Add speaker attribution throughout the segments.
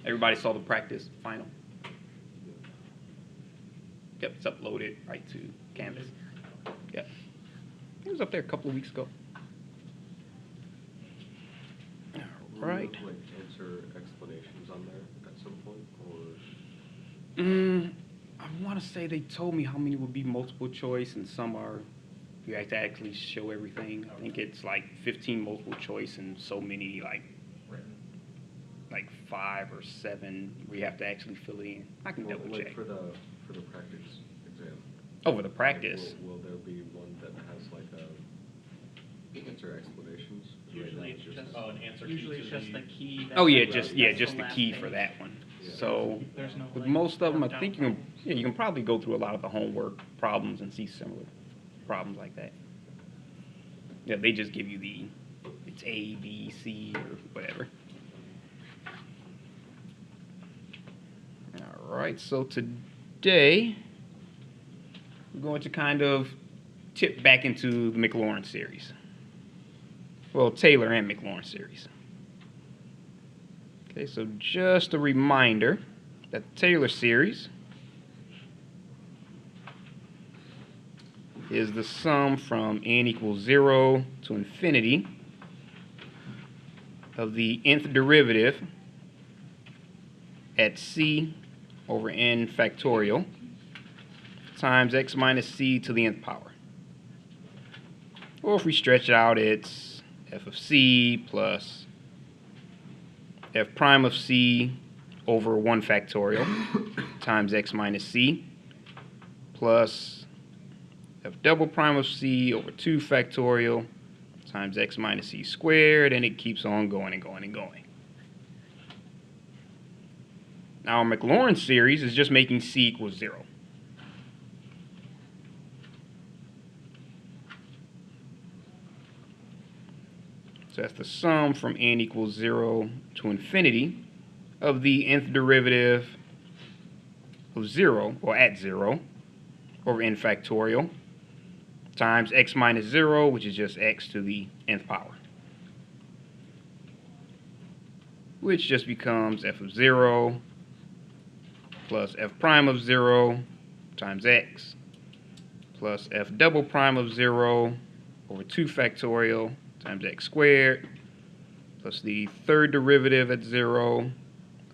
Speaker 1: Everybody saw the practice final. Yep, it's uploaded right to Canvas. Yep. It was up there a couple of weeks ago. All right.
Speaker 2: Will you have, like, answer explanations on there at some point, or?
Speaker 1: I want to say they told me how many would be multiple choice, and some are you have to actually show everything. I think it's like 15 multiple choice and so many like 5 or 7 we have to actually fill it in. I can double
Speaker 2: like
Speaker 1: check.
Speaker 2: for the practice exam.
Speaker 1: Over the practice.
Speaker 2: Will there be one that has like a answer explanations?
Speaker 3: Usually it's just
Speaker 4: an answer.
Speaker 3: usually it's just the key.
Speaker 1: Oh yeah,
Speaker 3: that's
Speaker 1: just the
Speaker 3: last
Speaker 1: key
Speaker 3: page.
Speaker 1: for that one.
Speaker 2: Yeah.
Speaker 1: So
Speaker 3: There's no,
Speaker 1: with
Speaker 3: like,
Speaker 1: most of them, I
Speaker 3: worked out
Speaker 1: think you can probably go through a lot of the homework problems and see similar problems like that. Yeah, they just give you it's A, B, C, or whatever. All right, so today we're going to kind of tip back into the McLaurin series. Well, Taylor and McLaurin series. Okay, so just a reminder that the Taylor series is the sum from n equals 0 to infinity of the nth derivative at c over n factorial times x minus c to the nth power. Or if we stretch it out, it's f of c plus f prime of c over 1 factorial times x minus c plus f double prime of c over 2 factorial times x minus c squared, and it keeps on going and going and going. Now our McLaurin series is just making c equals 0. So that's the sum from n equals 0 to infinity of the nth derivative of 0, or at 0, over n factorial, times x minus 0, which is just x to the nth power, which just becomes f of 0 plus f prime of 0 times x plus f double prime of 0 over 2 factorial times x squared plus the third derivative at 0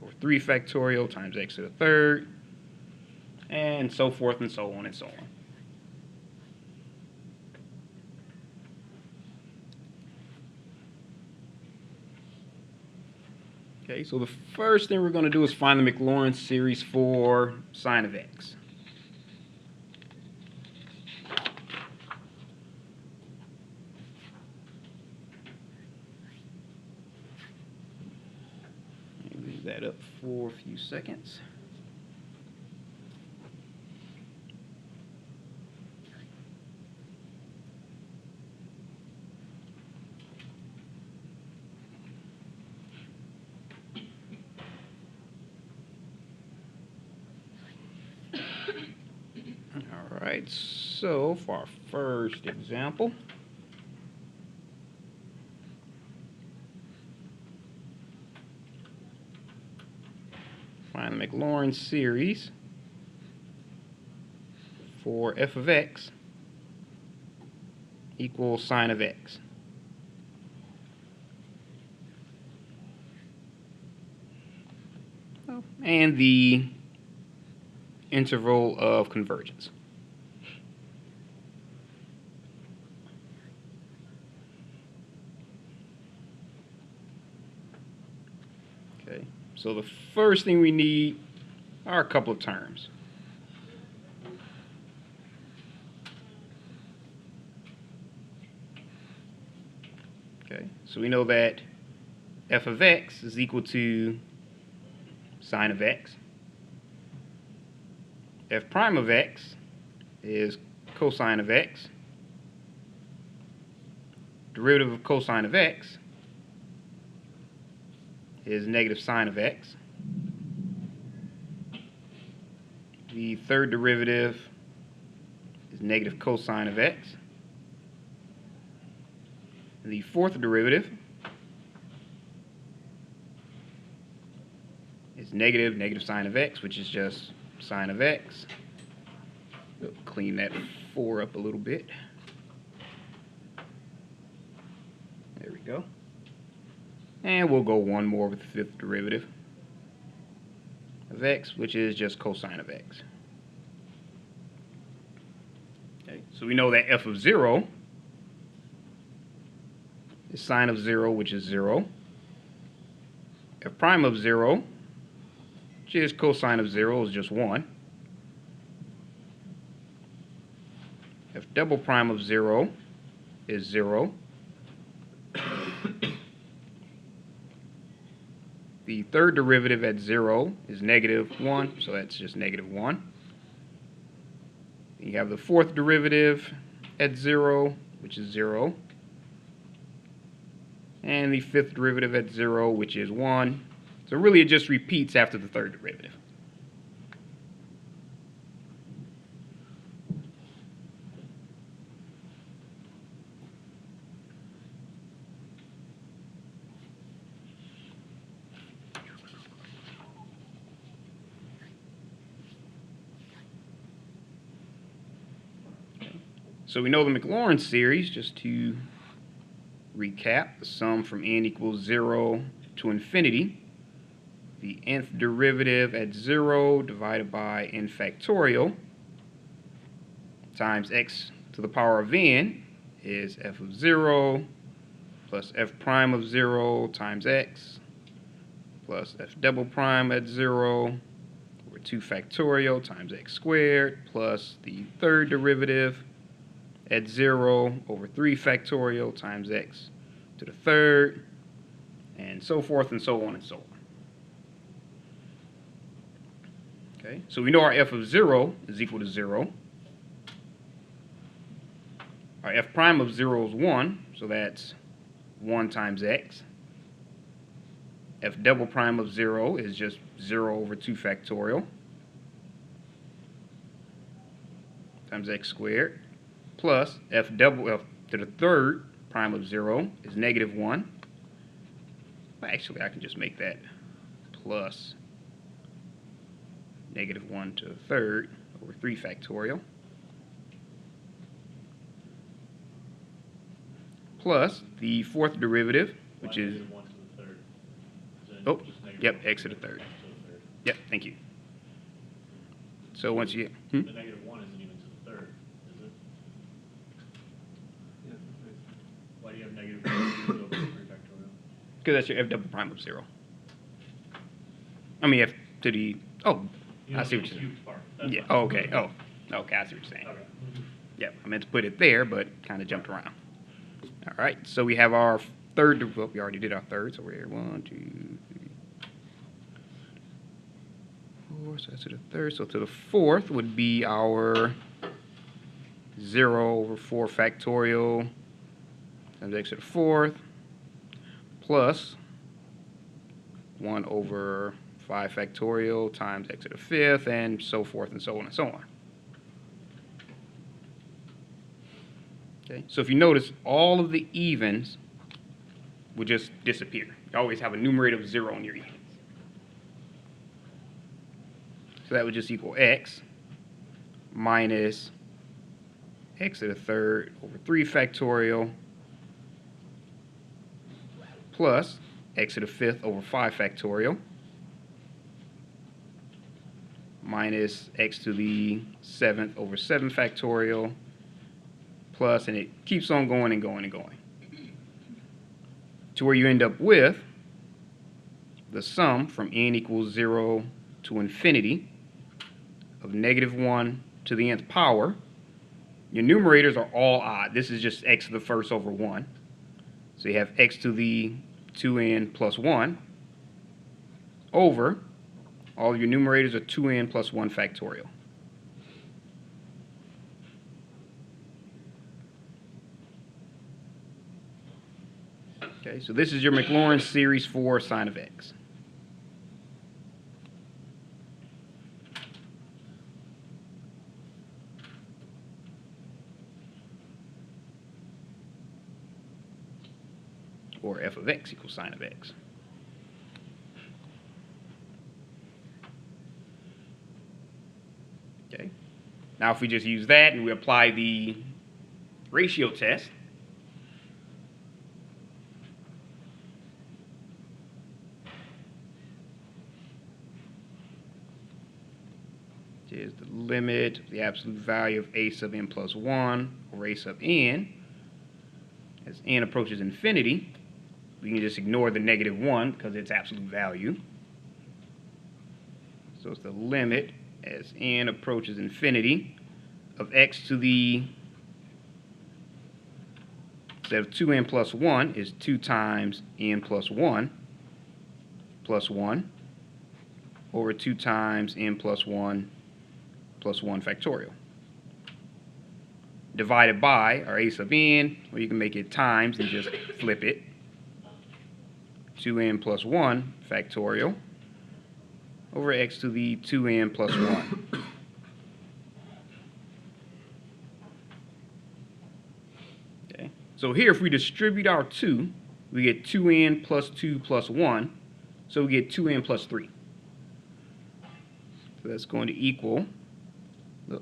Speaker 1: over 3 factorial times x to the third, and so forth and so on and so on. Okay, so the first thing we're going to do is find the McLaurin series for sine of x. Leave that up for a few seconds. All right, so for our first example, find the McLaurin series for f of x equals sine of x. And the interval of convergence. Okay, so the first thing we need are a couple of terms. Okay, so we know that f of x is equal to sine of x. F prime of x is cosine of x. Derivative of cosine of x is negative sine of x. The third derivative is negative cosine of x. And the fourth derivative is negative sine of x, which is just sine of x. We'll clean that 4 up a little bit. There we go. And we'll go one more with the fifth derivative of x, which is just cosine of x. Okay, so we know that f of 0 is sine of 0, which is 0. F prime of 0, which is cosine of 0, is just 1. F double prime of 0 is 0. The third derivative at 0 is negative 1, so that's just negative 1. You have the fourth derivative at 0, which is 0. And the fifth derivative at 0, which is 1. So really it just repeats after the third derivative. So we know the Maclaurin series, just to recap, the sum from n equals 0 to infinity. The nth derivative at 0 divided by n factorial times x to the power of n is f of 0 plus f prime of 0 times x plus f double prime at 0 over 2 factorial times x squared plus the third derivative at 0 over 3 factorial times x to the third, and so forth and so on and so on. Okay, so we know our f of 0 is equal to 0. Our f prime of 0 is 1, so that's 1 times x. F double prime of 0 is just 0 over 2 factorial times x squared, plus f double f to the third prime of 0 is negative 1. Well, actually, I can just make that plus negative 1 to the third over 3 factorial, plus the fourth derivative, which is,
Speaker 3: -1 to the third?
Speaker 1: oh,
Speaker 3: Just negative
Speaker 1: yep,
Speaker 3: 1
Speaker 1: x to the third.
Speaker 3: to the third.
Speaker 1: Yep, thank you. So once you,
Speaker 3: The negative 1 isn't even to the third, is it? Why do you have negative 1 over 3 factorial?
Speaker 1: because that's your f double prime of 0. I mean, f to the, oh,
Speaker 3: You
Speaker 1: I
Speaker 3: know,
Speaker 1: see
Speaker 3: the
Speaker 1: what you're saying.
Speaker 3: cubed part. That's
Speaker 1: Yeah,
Speaker 3: what-
Speaker 1: okay, oh, okay, I see what you're saying.
Speaker 3: Okay.
Speaker 1: Yep, I meant to put it there, but kind of jumped around. All right, so we have our third, well, we already did our third, so we're here, 1, 2, 3, 4, so that's to the third. So to the fourth would be our 0 over 4 factorial times x to the fourth, plus 1 over 5 factorial times x to the fifth, and so forth and so on and so on. Okay, so if you notice, all of the evens will just disappear. You always have a numerator of 0 on your evens. So that would just equal x minus x to the third over 3 factorial plus x to the fifth over 5 factorial minus x to the seventh over 7 factorial plus, and it keeps on going and going and going to where you end up with the sum from n equals 0 to infinity of negative 1 to the nth power. Your numerators are all odd. This is just x to the first over 1. So you have x to the 2n plus 1 over, all of your numerators are 2n plus 1 factorial. Okay, so this is your Maclaurin series for sine of x. Or f of x equals sine of x. Now if we just use that and we apply the ratio test, which is the limit of the absolute value of a sub n plus 1 over a sub n, as n approaches infinity, we can just ignore the negative 1 because it's absolute value. So it's the limit as n approaches infinity of x to the, instead of 2n plus 1, is 2 times n plus 1 over 2 times n plus 1 factorial. Divided by our a sub n, or you can make it times and just flip it. 2n plus 1 factorial over x to the 2n plus 1. Okay. So here, if we distribute our 2, we get 2n plus 2 plus 1, so we get 2n plus 3. So that's going to equal the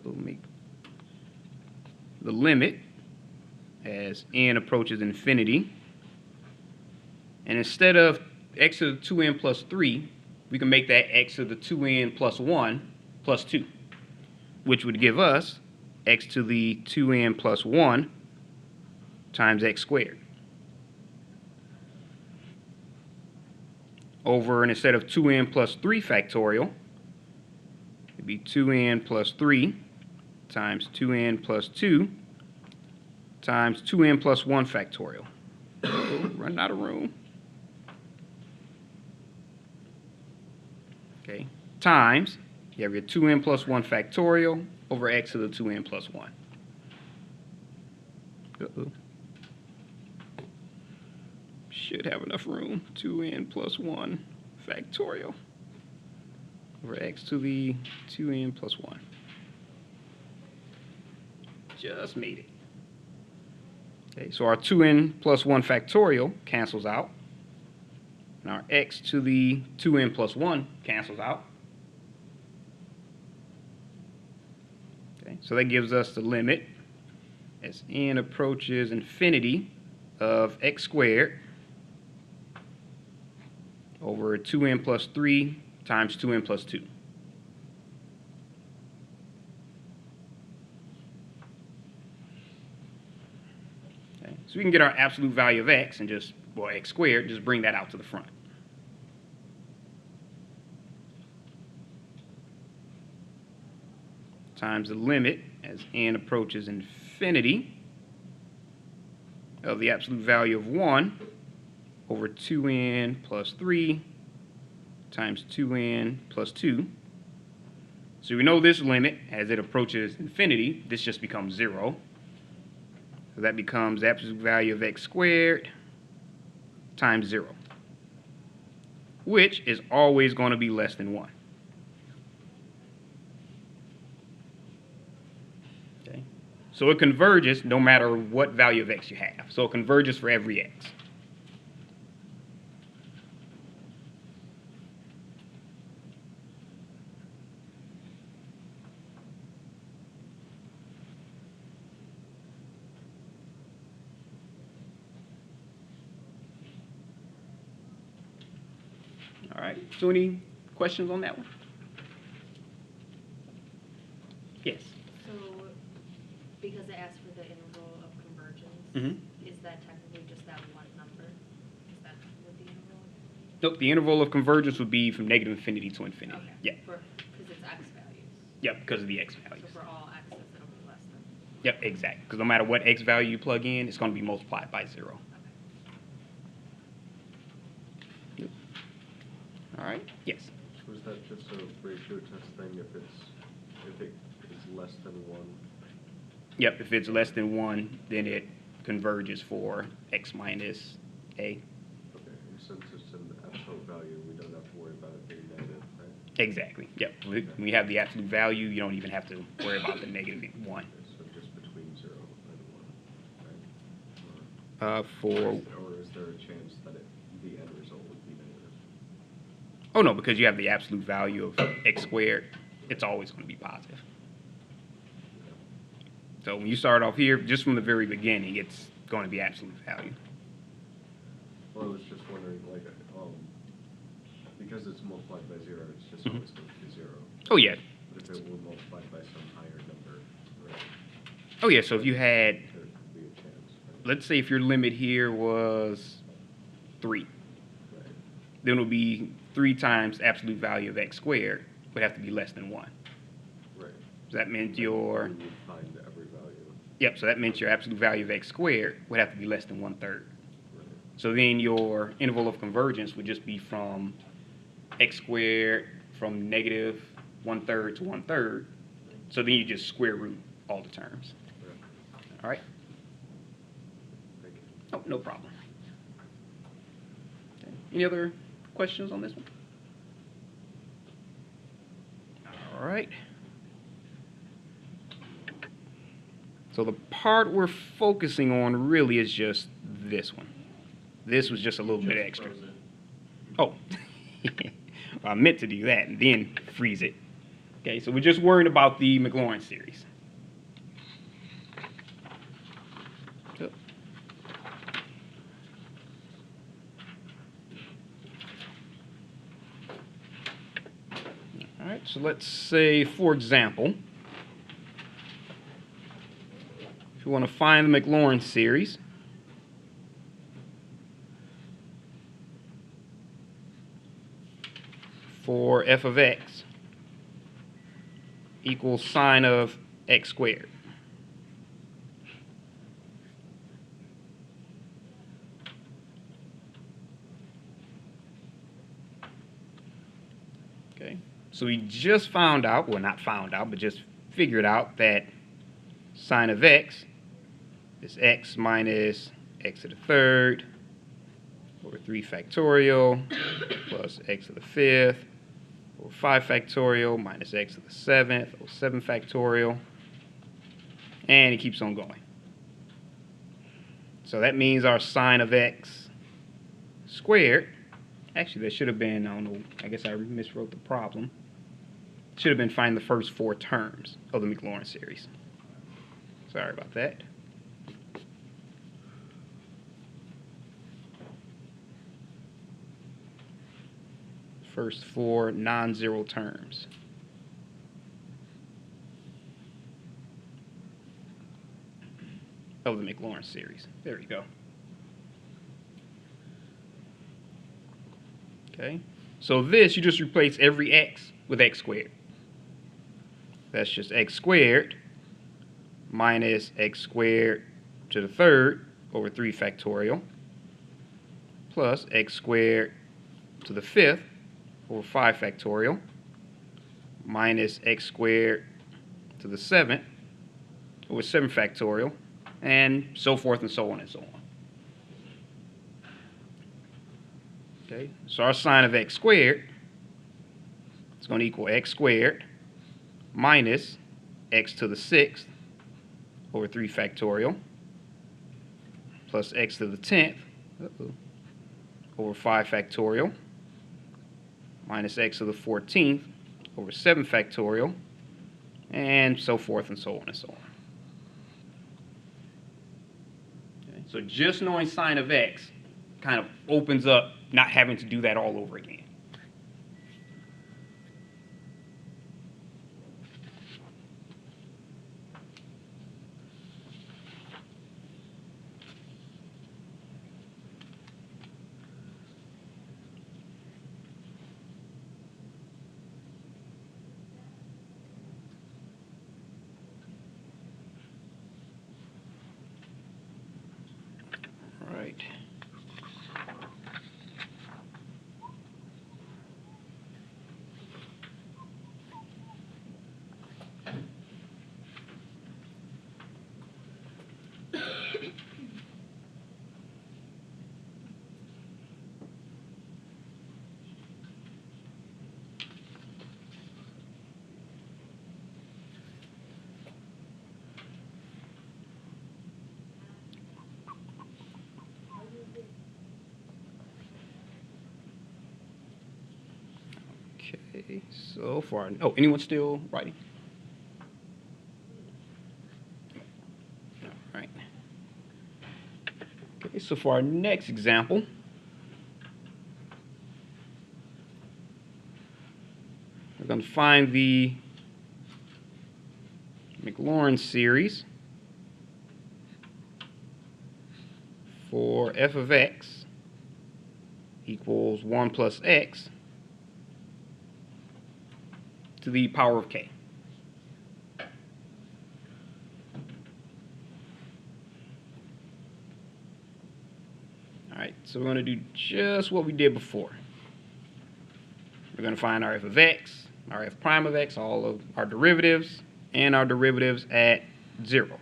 Speaker 1: limit as n approaches infinity. And instead of x to the 2n plus 3, we can make that x to the 2n plus 1 plus 2, which would give us x to the 2n plus 1 times x squared. Over, and instead of 2n plus 3 factorial, it'd be 2n plus 3 times 2n plus 2 times 2n plus 1 factorial. Oh, running out of room. Okay, times, you have your 2n plus 1 factorial over x to the 2n plus 1. Uh-oh. Should have enough room. 2n plus 1 factorial over x to the 2n plus 1. Just made it. Okay, so our 2n plus 1 factorial cancels out. And our x to the 2n plus 1 cancels out. Okay, so that gives us the limit as n approaches infinity of x squared over 2n plus 3 times 2n plus 2. Okay, so we can get our absolute value of x and just, well, x squared, just bring that out to the front. Times the limit as n approaches infinity of the absolute value of 1 over 2n plus 3 times 2n plus 2. So we know this limit, as it approaches infinity, this just becomes 0. So that becomes the absolute value of x squared times 0, which is always going to be less than 1. Okay. So it converges no matter what value of x you have. So it converges for every x. All right, so any questions on that one? Yes.
Speaker 4: So, because it asks for the interval of convergence,
Speaker 1: Mm-hmm.
Speaker 4: is that technically just that one number? Is that what the interval is?
Speaker 1: Nope, the interval of convergence would be from negative infinity to infinity.
Speaker 4: Okay.
Speaker 1: Yeah.
Speaker 4: Because it's x values.
Speaker 1: Yep, because of the x
Speaker 4: So
Speaker 1: values.
Speaker 4: for all x's, it'll be less than.
Speaker 1: Yep, exactly. Because no matter what x value you plug in, it's going to be multiplied by 0.
Speaker 4: Okay.
Speaker 1: Yep. All right. Yes.
Speaker 2: So is that just a ratio test thing if it is less than 1?
Speaker 1: Yep. If it's less than 1, then it converges for x minus a.
Speaker 2: Okay, and since it's an absolute value, we don't have to worry about it being negative, right?
Speaker 1: Exactly. Yep. When we have the absolute value, you don't even have to worry about the negative 1.
Speaker 2: Okay, so just between 0 and 1, right? Or is there a chance that the end result would be negative?
Speaker 1: Oh no, because you have the absolute value of x squared, it's always going to be positive. So when you start off here, just from the very beginning, it's going to be absolute value.
Speaker 2: Well, I was just wondering, like, because it's multiplied by 0, it's just
Speaker 1: Mhm.
Speaker 2: always going to be 0.
Speaker 1: Oh yeah.
Speaker 2: But if it were multiplied by some higher number, right,
Speaker 1: Oh yeah. So if you had,
Speaker 2: there could be a chance. Right?
Speaker 1: let's say if your limit here was 3,
Speaker 2: Right.
Speaker 1: then it would be 3 times absolute value of x squared would have to be less than 1.
Speaker 2: Right.
Speaker 1: So that meant your,
Speaker 2: We would find every value.
Speaker 1: yep, so that meant your absolute value of x squared would have to be less than 1/3.
Speaker 2: Right.
Speaker 1: So then your interval of convergence would just be from x squared from negative 1/3 to 1/3. So then you just square root all the terms.
Speaker 2: Right.
Speaker 1: All right?
Speaker 2: Thank you.
Speaker 1: Oh, no problem. Okay. Any other questions on this one? All right. So the part we're focusing on really is just this one. This was just a little bit
Speaker 3: Just
Speaker 1: extra.
Speaker 3: froze it.
Speaker 1: Oh, I meant to do that and then freeze it. Okay, so we're just worrying about the Maclaurin series. Yep. All right, so let's say, for example, if you want to find the Maclaurin series, for f of x equals sine of x squared. Okay, so we just found out, well, not found out, but just figured out that sine of x is x minus x to the third over 3 factorial plus x to the fifth over 5 factorial minus x to the 7th over 7 factorial, and it keeps on going. So that means our sine of x squared, actually that should have been, I don't know, I guess I miswrote the problem. Should have been find the first 4 terms of the Maclaurin series. Sorry about that. First 4 non-zero terms. Of the Maclaurin series. There you go. Okay. So this, you just replace every x with x squared. That's just x squared minus x squared to the third over 3 factorial plus x squared to the fifth over 5 factorial minus x squared to the 7th over 7 factorial, and so forth and so on and so on. Okay, so our sine of x squared is going to equal x squared minus x to the 6th over 3 factorial plus x to the 10th over 5 factorial minus x to the 14th over 7 factorial, and so forth and so on and so on. Okay, so just knowing sine of x kind of opens up not having to do that all over again. All right. Okay, so far, oh, anyone still writing? So for our next example, we're going to find the Maclaurin series for f of x equals 1 plus x to the power of k. Alright, so we're going to do just what we did before. We're going to find our f of x, our f prime of x, all of our derivatives, and our derivatives at 0.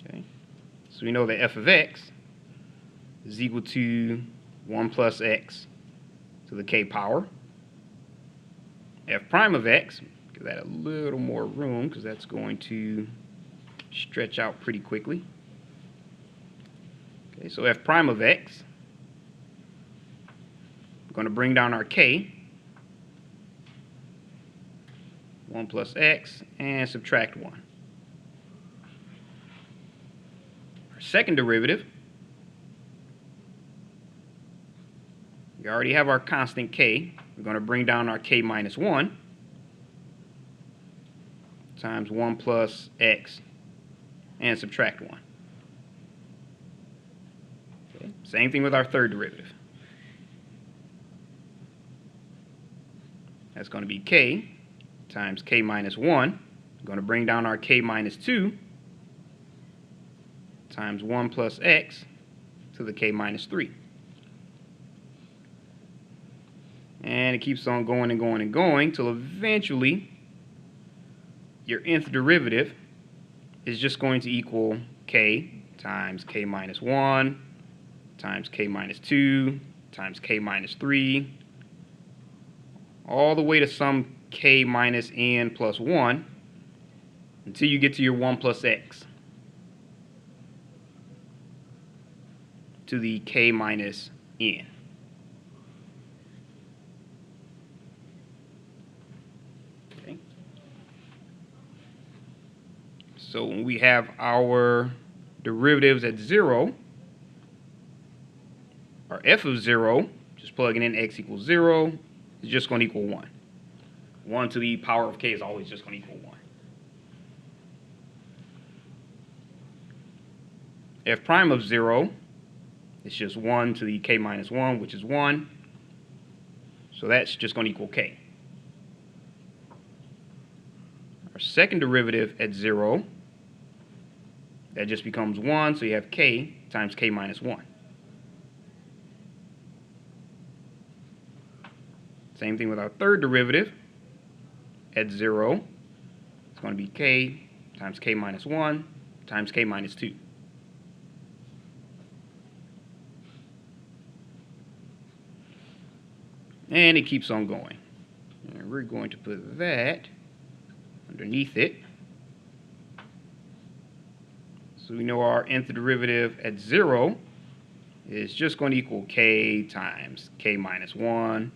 Speaker 1: Okay, so we know that f of x is equal to 1 plus x to the k power. F prime of x, give that a little more room because that's going to stretch out pretty quickly. Okay, so f prime of x, we're going to bring down our k, 1 plus x, and subtract 1. Our second derivative, we already have our constant k. We're going to bring down our k minus 1 times 1 plus x and subtract 1. Okay. Same thing with our third derivative. That's going to be k times k minus 1. We're going to bring down our k minus 2 times 1 plus x to the k minus 3. And it keeps on going and going and going till eventually your nth derivative is just going to equal k times k minus 1 times k minus 2 times k minus 3 all the way to some k minus n plus 1 until you get to your 1 plus x to the k minus n. Okay. So when we have our derivatives at 0, our f of 0, just plugging in x equals 0, is just going to equal 1. 1 to the power of k is always just going to equal 1. F prime of 0 is just 1 to the k minus 1, which is 1. So that's just going to equal k. Our second derivative at 0, that just becomes 1, so you have k times k minus 1. Same thing with our third derivative at 0. It's going to be k times k minus 1 times k minus 2. And it keeps on going. And we're going to put that underneath it. So we know our nth derivative at 0 is just going to equal k times k minus 1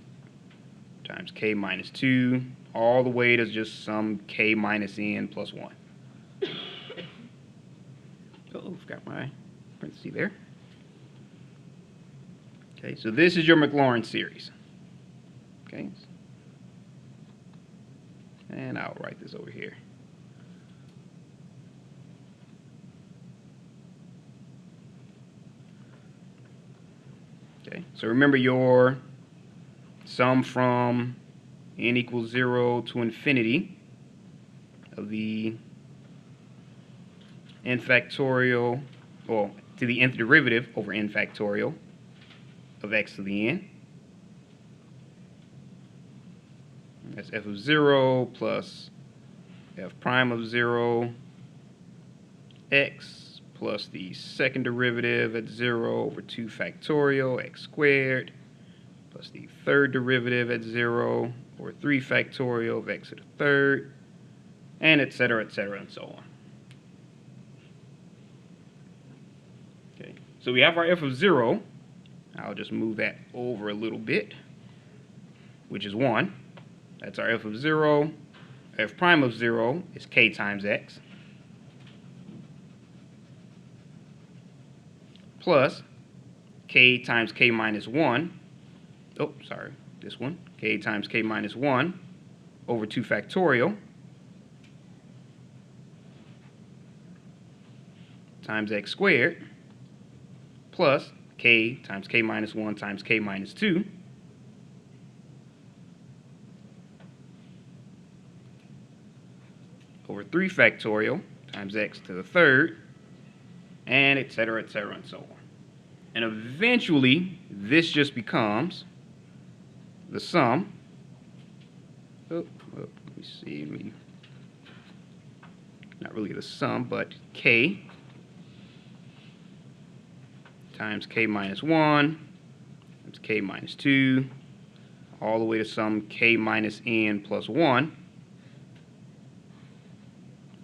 Speaker 1: times k minus 2, all the way to just some k minus n plus 1. Oh, forgot my parenthesis there. Okay, so this is your Maclaurin series. Okay, and I'll write this over here. Okay, so remember your sum from n equals 0 to infinity of the n factorial, well, to the nth derivative over n factorial of x to the n. That's f of 0 plus f prime of 0 x plus the second derivative at 0 over 2 factorial x squared plus the third derivative at 0 over 3 factorial of x to the third, and et cetera, and so on. Okay, so we have our f of 0. I'll just move that over a little bit, which is 1. That's our f of 0. f prime of 0 is k times x, plus k times k minus 1, oh, sorry, this one, k times k minus 1 over 2 factorial times x squared, plus k times k minus 1 times k minus 2 over 3 factorial times x to the third, and et cetera, and so on. And eventually, this just becomes the sum. Let me see. Not really the sum, but k times k minus 1 times k minus 2, all the way to some k minus n plus 1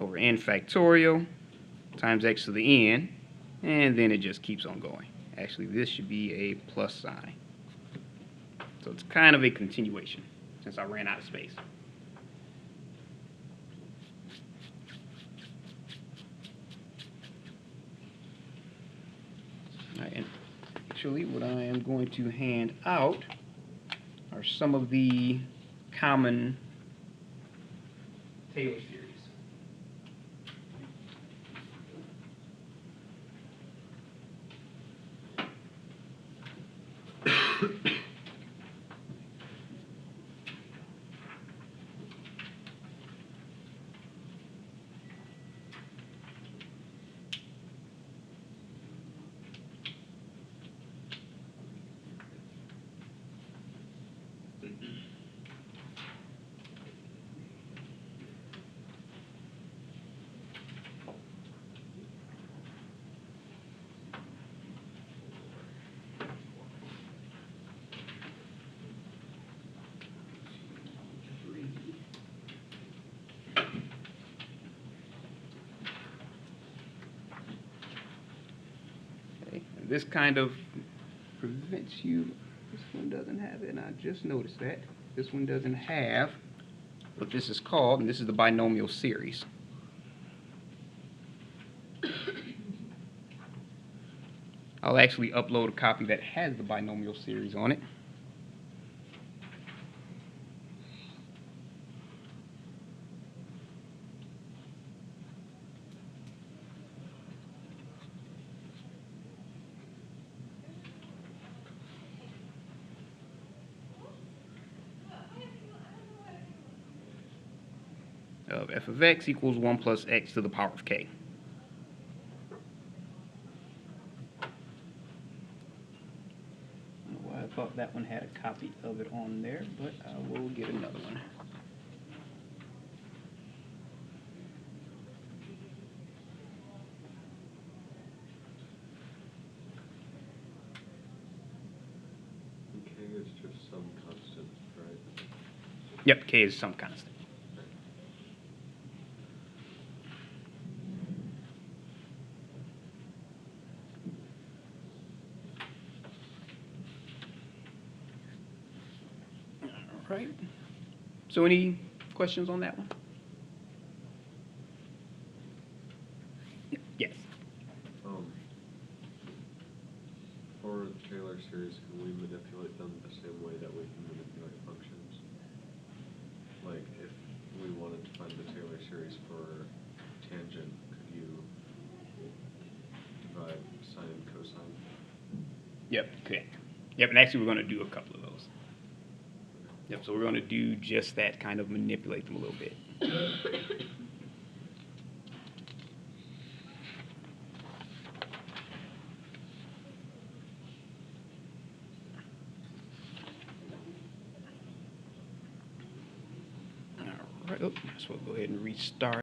Speaker 1: over n factorial times x to the n, and then it just keeps on going. Actually, this should be a plus sign. So it's kind of a continuation since I ran out of space. All right, and actually what I am going to hand out are some of the common Taylor series. This kind of prevents you, this one doesn't have it, and I just noticed that. This one doesn't have what this is called, and this is the binomial series. I'll actually upload a copy that has the binomial series on it. Of f of x equals 1 plus x to the power of k. I don't know why I thought that one had a copy of it on there, but I will get another one.
Speaker 2: K is just some constant, right?
Speaker 1: Yep, k is some constant. All right. So any questions on that one? Yes.
Speaker 2: For the Taylor series, can we manipulate them the same way that we can manipulate functions? Like, if we wanted to find the Taylor series for tangent, could you divide sine and cosine?
Speaker 1: Yep, okay. Yep, and actually we're going to do a couple of those. Yep, so we're going to do just that, kind of manipulate them a little bit. All right, so we'll go ahead and restart.